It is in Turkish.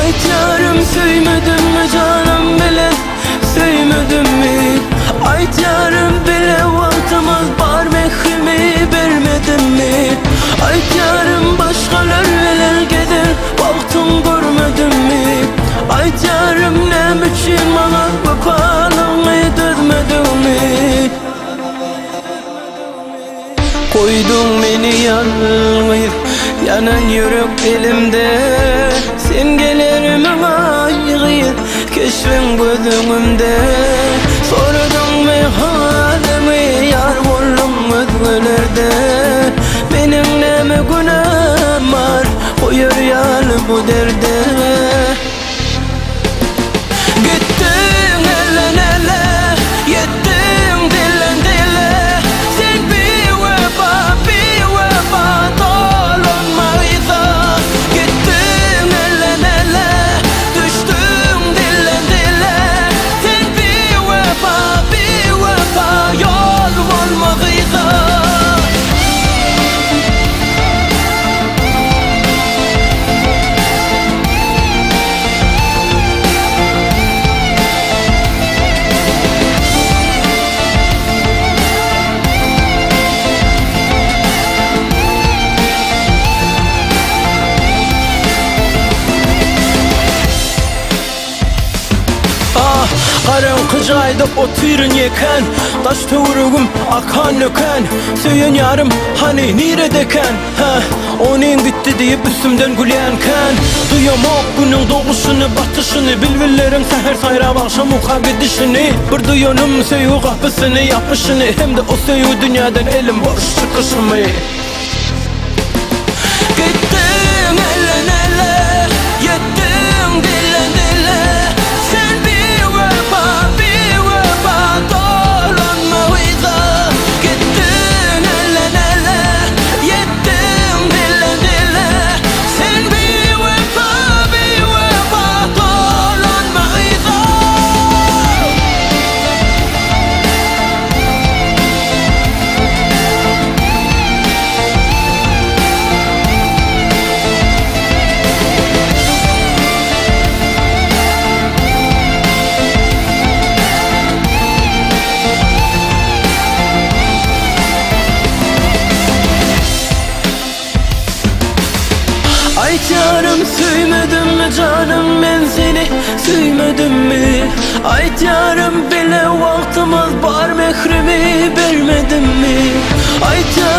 Ayt yarım söymedim mi canım bile, söymedim mi? Ayt yarım bile vaktimiz bar, mehrimi vermedim mi? Ayt yarım başkalar veler gider, vaktim görmedim mi? Ayt yarım ne için bana vefalığımı dözmedin mi? Koydun beni yalnız, yanan yürek elimde. Sen gelirimin aygı, keşfin gözümde. Sordun mu halimi, yar buldum özgülerde. Benim ne mi günahım var, koyur yal bu derde. Gittin elden ele, yettin dilden dile. Sen bir vefa dolunmaydı. Gittin elden ele, düştün dilden dile. Sen bir vefa yol olmadıydı. Karın kıcaydı oturun yeken, taş tuğrugum akan nöken. Söyün yarım hani neredeken, onun bitti deyip üstümden gülenken. Duyamok bunun doğuşunu batışını, bilvillerin seher sayrab akşam uka gidişini. Bir duyanım söyü kapısını yapışını, hem de o söyü dünyadan elim boş çıkışımı. Gittim elden ele, yettim dilden dile. Sen bir vefa dolunmaydı. Gittin elden ele, yettim dilden dile. Sen bir vefa dolunmaydı. Ayt yarım söymedim mi canım, ben seni söymedim mi? Ayt yarım bile vaktimiz bar, mehrimi vermedim mi? Ayt yarım